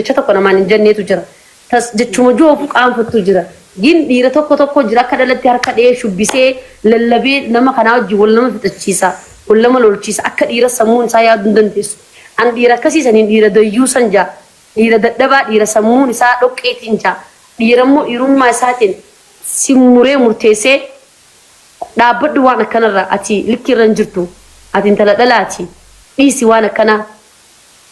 jecha tokko namaan hin jenneetu jira. Tas jechuma joofu qaanfattu jira. Gin dhiira tokko jira akka dhalatti harka dhee shubbisee lallabee nama kanaa wajjin wal nama fixachiisa. Wal nama lolchiisa akka dhiira sammuun isaa yaaduu hin dandeessu. An dhiira akkasiisaniin dhiira dayyuu san jaa. Dhiira dadhabaa dhiira sammuun isaa dhoqqeetiin jaa. Dhiira immoo dhiirummaa isaatiin simmuree murteessee dhaabbadhu waan akkanarraa ati likkirra hin jirtu. Ati intala dhalaati. Dhiisi waan akkanaa.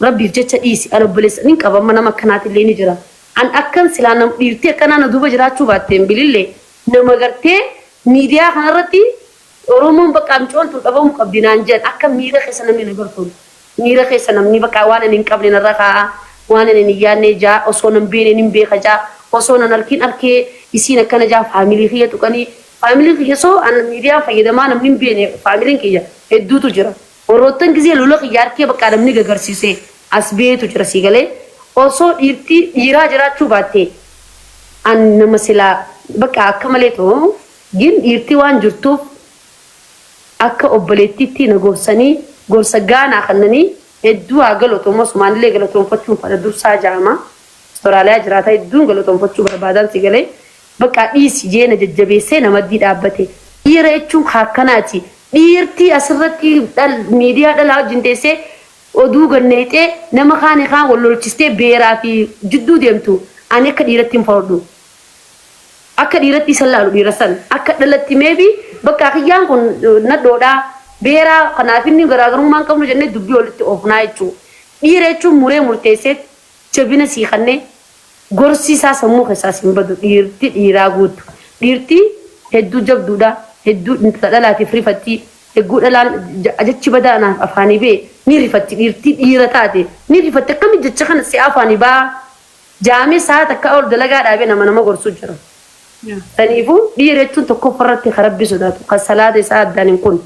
Rabbiif jecha dhiisi. An obboleessa nin qabama nama akkanaati illee ni jira. An akkan silaa nam dhiirtee akkanaa na duuba jiraachuu baatteen bilillee nama gartee miidiyaa kanarratti Oromoon bakka amcoontu dhabamu qabdi naan jedhan akka miira keessa namni na gartuun. Miira keessa namni bakka waan ani hin qabne narra kaa'a. Waan ani hin yaadne jaa osoo nan beene hin beeka jaa osoo nan arkin arkee isiin akkana jaa faamilii kiyya tuqanii faamilii kiyya soo an miidiyaa fayyadamaa namni hin beene faamiliin kiyya hedduutu jira. Warroottan gisee lola kiyya arkee bakka namni gagarsiisee as beetu jira sii galee osoo dhiiraa jiraachuu baatte an nama silaa bakka akka malee ta'u gin dhiirtii waan jirtuuf akka obboleettiitti na gorsanii gorsa gaanaa kannanii hedduu haa galatoomuu osumaallee galatoonfachuun fadha dursaa jaama Soraaliyaa jiraata hedduun galatoonfachuu barbaadan si galee bakka dhiisi jeena jajjabeessee namaddii dhaabbate dhiira jechuun akkanaati dhiirtii asirratti miidiyaa dhalaa wajjin teessee oduu ganneexee nama kaan wal lolchistee beeraa fi jidduu deemtu ani akka dhiiratti hin fardhu akka dhiiratti isa laalu dhiira san akka dhalatti meebi bakka kiyyaan kun nadhoodhaa beeraa kanaaf inni garaagarummaan qabnu jennee dubbii walitti oofnaa jechuudha. Dhiira jechuun muree murteessee jabina sii kannee gorsiisaa sammuu keessaas hin badu dhiirti dhiiraa guutu. Dhiirti hedduu jabduudha hedduu dhalaatiif rifatti hedduu dhalaan jechi badaanaaf afaanii bee ni rifatti dhiirti dhiira taate ni rifatti akkamitti jecha kana si afaanii baa jaamee sa'a takka ol dalagaa dhaabee nama gorsuu jira. Saniifuu dhiira jechuun tokkoffarratti kan rabbi sodaatu kan salaata isaa addaan hin kun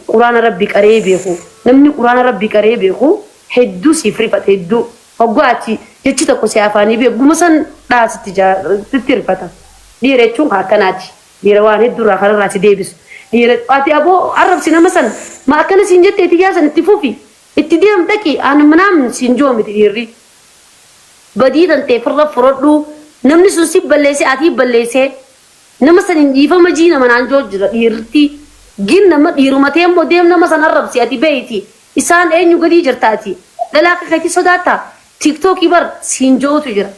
quraana rabbi qaree beeku namni quraana rabbi qaree beeku hedduu siif rifata hedduu hoggaati jechi tokko si afaanii bee guma san dhaasitti rifata. Dhiira jechuun akkanaati dhiira waan hedduurraa kanarraa si deebisu. Dhiira ati aboo arrabsi nama san ma akkana siin jettee itti yaasan itti fufi itti deem dhaqi aan manaan siin joomiti dhiirri. Badii tantee firra furadhu namni sun si balleessee ati balleessee nama san hin dhiifama jiina manaan joo jira dhiirti gin nama dhiirumatee immoo deem nama san arrabsi ati beeyti isaan eenyu gadii jirtaati dhalaa kakati sodaata tiktookii bar siin jootu jira.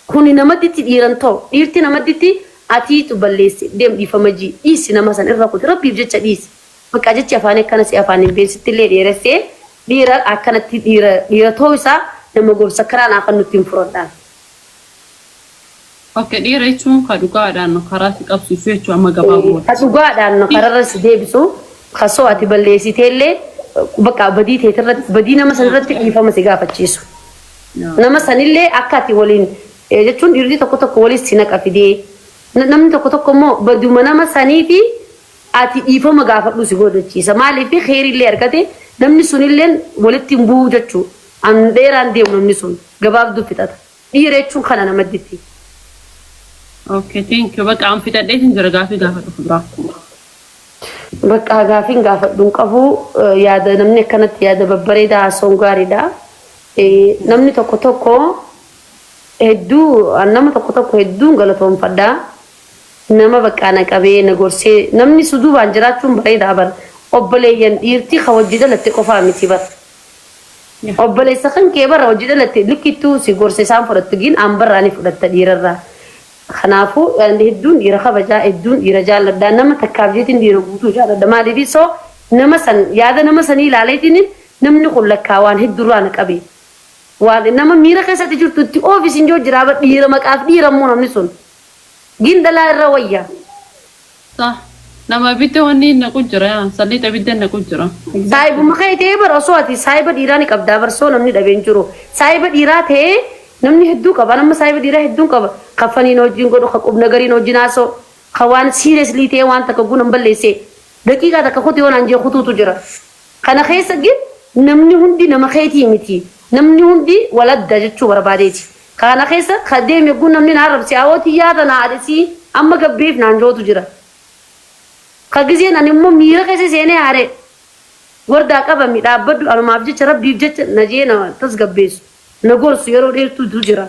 Kuni namatti dhiiran ta'u dhiirti namatti atiitu balleesse deem dhiifama jii dhiisi nama san irra kuti rabbiif jecha dhiisi. Bakka jechi afaan akkana si afaan hin beeksitti illee dheeressee dhiira akkanatti dhiira ta'uu isaa nama gorsa karaan akka nutti hin furadhaan. Oke, dhiira jechuun kan dhugaadhaan karaa si qabsiisu jechuun amma gabaabuma. Kan dhugaadhaan kararra si deebisu kasoo ati balleessiteellee bakka badii teetirratti badii nama sanirratti dhiifama si gaafachiisu. Nama sanillee akka ati waliin jechuun dhiirri tokko waliin si naqa fidee namni tokko immoo baduma nama sanii fi ati dhiifama gaafadhu si godhachiisa. Maaliif xeerillee argate namni sunillee walitti hin bu'u jechuudha. An dheeraan deemu namni sun gabaabduu fixata. Dhiira jechuun kana nama ditti. Okay, thank you. Bakka an fitadheetiin jira gaafii gaafadhu fuduraa. Bakka gaafiin gaafadhuun qabu yaada namni akkanatti yaada babbareedaa haasawuun gaariidha. Namni tokko hedduu nama tokko hedduun galatoonfadhaa. Nama bakka na qabee na gorsee namni suduubaan jiraachuun bareedaa bar obboleeyyan dhiirtii kan hojii dalatte qofaa miti bar. Obboleessa kan kee bara hojii dalatte likkittuu si gorse isaan fudhattu gin an barraanii fudhatta dhiirarraa. Kanaafuu hedduun dhiira kabajaa hedduun dhiira jaalladhaa nama takkaaf jeetiin dhiira guutuu jaalladha maaliif soo nama san yaada nama sanii ilaaleetiin namni kun lakkaa waan hedduurraa na qabe waan nama miira keessatti jirtu itti oofisiin joo jiraaba dhiira maqaaf dhiirammoo namni sun gindalaa irra wayyaa. Nama bitte wanni naqu jira salli tabidda naqu jira. Saayibuma kayitee bara osoo ati saayiba dhiiraa ni qabdaa barsoo namni dhabeen jiru saayiba dhiiraa ta'ee namni hedduu qaba nama saayiba dhiiraa hedduun qaba kafaniin hojiin godhu qubna gariin hojii naasoo kawaan seriously ta'ee waan takka gunan balleessee daqiiqaa takka kuti waan anjee kutuutu jira. Kana keessa gin namni hundi nama keetii miti namni hundi waladda jechuu barbaadeeti. Kana keessa kadeeme gun namni na arrabsi awootii yaada na adisi amma gabbeef naan jootu jira. Kagizeen ani immoo miira keessa seenee haare wardaa qabami dhaabbaddu anumaaf jecha rabbiif jecha najee nama tasgabbeessu. nagorsu yeroo dheertuu jira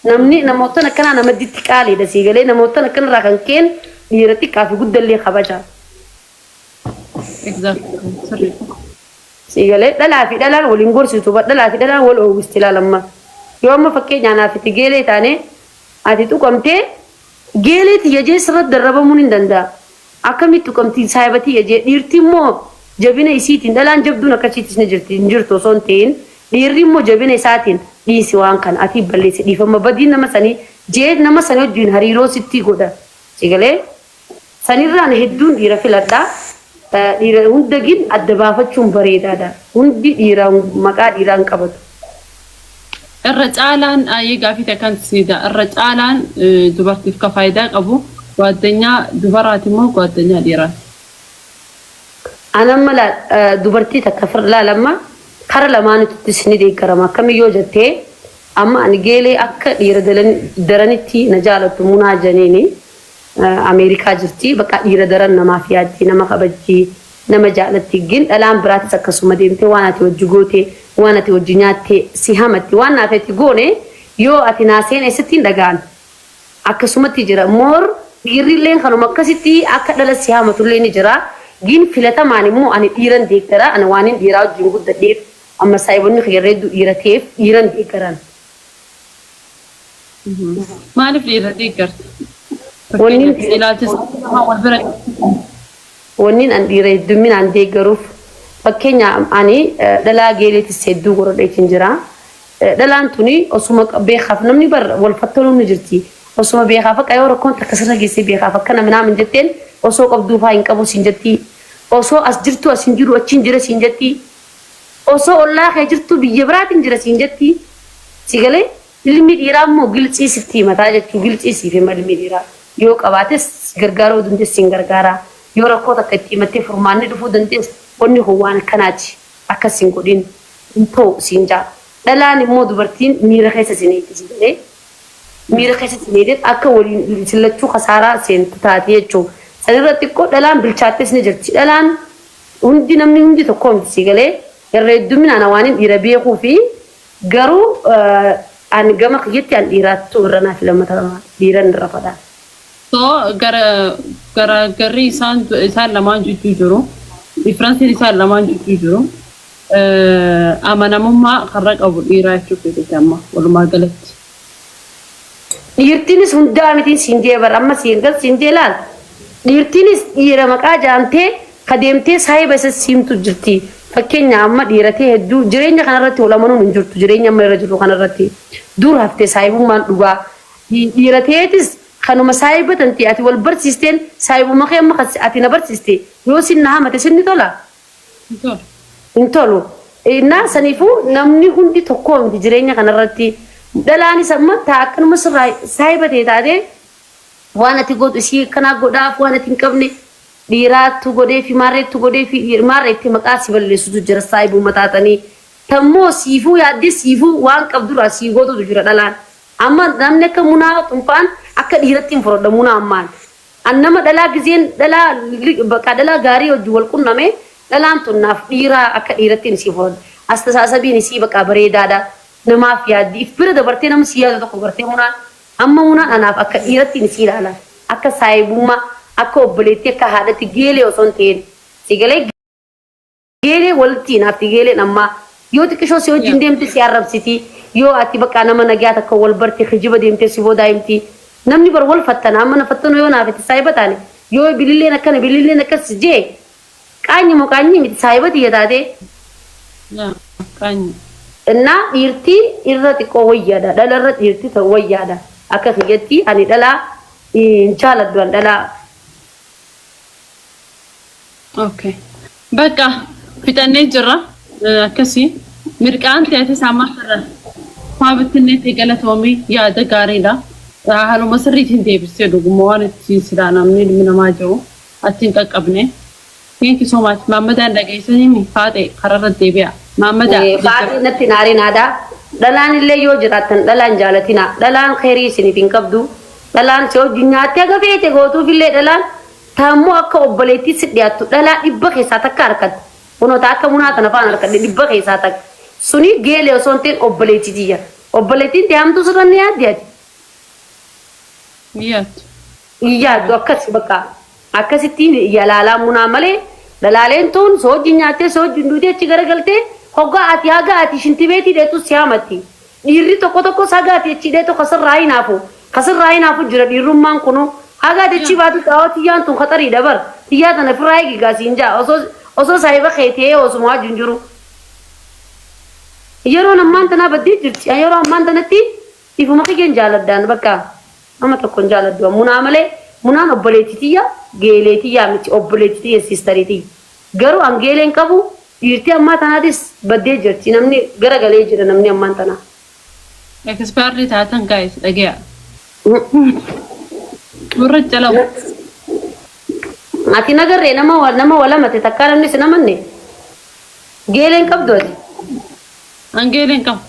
namni namoota kana nama ditti qaalii da siigalee namoota kana irraa kan keen dhiirati kaafi guddallee kabaja exactly siigalee dhalaa fi dhalaan waliin gorsitu dhalaa fi dhalaan wal oowwisti ilaalamma yoo amma fakkeenyaa naafiti geelee taane ati tuqamtee geelee tiyajee sirratti darrabamuun hin danda'a akkamitti tuqamtii saayibatii yajee dhiirti immoo jabina isiitiin dhalaan jabduun akkasiitis ni jirti hin jirtu osoo hin ta'in dhiirri immoo jabina isaatiin dhiisi waan kan ati balleessi dhiifama badii nama sanii jee nama sanii wajjin hariiroo sitti godha siigalee sanirraan hedduun dhiira filadhaa dhiira hundagin adda baafachuun bareedaadha hundi dhiiraan maqaa dhiiraan qabatu irra caalaan ayee gaafite kan sida irra caalaan dubartiif ka faayidaa qabu ጓደኛ dubaraati moo ጓደኛ dhiiraati anamma dubartii takka firlaalamma kara lamaanitti isni deeggarama akkamiyyoo jettee amma ani geelee akka dhiira daranitti na jaalatu munaa janiini Amerikaa jirti bakka dhiira daran namaaf yaaddi nama kabajji nama jaalatti gin dhalaan biraatis akkasuma deemtee waan ati wajji goote waan ati wajji nyaatte si hamatti waan naafetti goone yoo ati naaseen eessatti hin dhagaan akkasumatti jira moor dhiirrilleen kanuma akkasitti akka dhala si hamatullee ni jira gin filatamaan immoo ani dhiiran deeggara ana waan hin dhiiraa wajjin guddadheef amma saayibonni khiyarreeddu dhiirateef dhiiran deeggaran maaliif dhiira deeggarta wannin an dhiira heddumminaan deeggaruuf fakkeenya ani dhalaa geeleetis hedduu godhadheetiin jira dhalaan tuni osuma beekaaf namni bar wal fattaluun ni jirti osuma beekaaf akka yoo rakkoon takka sirra geessee beekaaf akka nama naamin jetteen osoo qabduufaa hin qabu siin jetti osoo as jirtu as hin jiru achiin jira siin jetti osoo ollaa kee jirtu biyya biraatiin jira siin jetti sigalee ilmi dhiiraa immoo gilcii sitti mataa jechuu gilcii siif ilmi dhiiraa yoo qabaates gargaaruu dandeessi hin gargaaraa yoo rakkoo takka itti himattee furmaanni dhufuu dandeessi wanni kun waan akkanaati akkas hin godhin hin ta'u siin jaa dhalaan immoo dubartiin miira keessa sineetti sigalee miira keessa sineetti akka waliin sillachuu kasaaraa seentu taate jechuu sanirratti xiqqoo dhalaan bilchaattes ni jirti dhalaan hundi namni hundi tokko miti sigalee irra heddumminaan waan hin dhiira beekuu fi garuu an gama kiyyatti an dhiiraattu irra naaf lammata dhiiran irra fadhaa. So garri isaan lamaan jidduu jiru differensiin isaan lamaan jidduu jiru amanamummaa karra qabu dhiiraa jechuu fedhate amma walumaa galatti. Dhiirtiinis hundaa miti siinjee bara amma siingal siinjee laal dhiirtiinis dhiira maqaa jaamtee kadeemtee saayiba isa siimtu jirti. Fakkeenya amma dhiiratee hedduu jireenya kanarratti walamanuun hin jirtu jireenya amma irra jiru kanarratti dur haftee saayibummaan dhugaa dhiirateetis kanuma saayiba tanti ati wal barsiisteen saayibuma kee amma ati na barsiiste yoo sinna hamate sinni tola hin tolu innaa saniifuu namni hundi tokkoo miti jireenya kanarratti dhalaanis amma taakkanuma sirraa saayiba ta'e taatee waan ati godhu isii kanaa godhaaf waan ati hin qabne dhiiraattu godhee fi maarreettu godhee fi maarreetti maqaa si balleessutu jira saayibuma taatanii tammoo siifuu yaaddee siifuu waan qabduraa sii gootutu jira dhalaan amma namni akka munaa xunfaan akka dhiiratti hin fudhadha munaa ammaan annama dhalaa gizeen dhalaa bakka dhalaa gaarii hojii wal qunname dhalaan tunnaaf dhiiraa akka dhiiratti hin sii fudhadha astasaasabiin isii bakka bareedaadha namaaf yaaddi if bira dabartee nama si yaadu tokko gartee munaan amma munaan anaaf akka dhiiratti hin sii ilaala akka saayibummaa akka obboleetti akka haadhatti geelee osoo hin ta'in sigalee geelee walitti naafti geeleen ammaa yoo xiqqishoo si wajjin deemte si arrabsiti yoo ati bakka nama nagaa takka wal barte kijiba deemte si booda himti namni bar wal fattana amma na fattano yoo naafete saayiba taane yoo bililleen akkana bililleen akkas jee qaanyi moo qaanyi miti saayibati yataate qaanyi innaa dhiirtii irra xiqqoo wayyaadha dhala irra dhiirtii ta'u wayyaadha akka kiyyatti ani dhalaa hin jaaladhu an dhalaa. Okay. Bakka fixannee jirra akkasii mirqaan ta'e saamaa maa bittinneetti galatoomii yaada gaariidha. Haaluma sirriitiin deebistee dhuguma waan itti silaa namni ilmi namaa jiru achiin qaqqabne. Thank you so much. Maammadaan dhageessanii faate kararra deebi'a. Maammadaan. Faate natti naarinaadha. Dhalaan illee yoo jiraattan dhalaan jaalatina. Dhalaan khairii isiniif hin qabdu. Dhalaan si hojii nyaattee gafeete gootuuf illee dhalaan tammoo akka obboleettii si dhiyaattu dhalaa dhibba keessaa takka harkatti kunoota akka munaa tana faan harkadhe dhibba keessaa takka suni geele osoo hin ta'in obboleettitiyya. Obboleettiin deemtu sirra ni yaaddeeti. Iyyaaddu akkas bakka akkasittiin yalaalaa munaa malee dalaaleen tuun soojji nyaattee soojji duudee achi garagaltee hoggaa ati haga ati shintibeetii dheetu siyaamatti. Dhiirri tokko sagaati achi dheetu kasirraa hinaafu jira dhiirrummaan kunu haga ati achi baatu xaawoo tiyyaan tun kaxarii dabar tiyyaa tana firraa eegigaasiin jaa osoo saahiba keetee osumaa junjuru. Yeroo ammaan tanaa baddee jirti. Yeroo ammaan tanatti ifuma xiqqeen jaaladhaan bakka nama tokkoon jaaladhu. Munaa malee munaan obboleettitiyya geeleetiyyaa miti obboleettitiyya siistariitiyya. Garuu angeeleen qabu dhiirtii ammaa tanaatis baddee jirti. Namni garagalee jira namni ammaan tanaa. Experti taatan guys dhagaya. Burra jalaw. Ati nagarree nama walamate takkaa namni si namanne geeleen qabdu ati. Angeeleen qabu.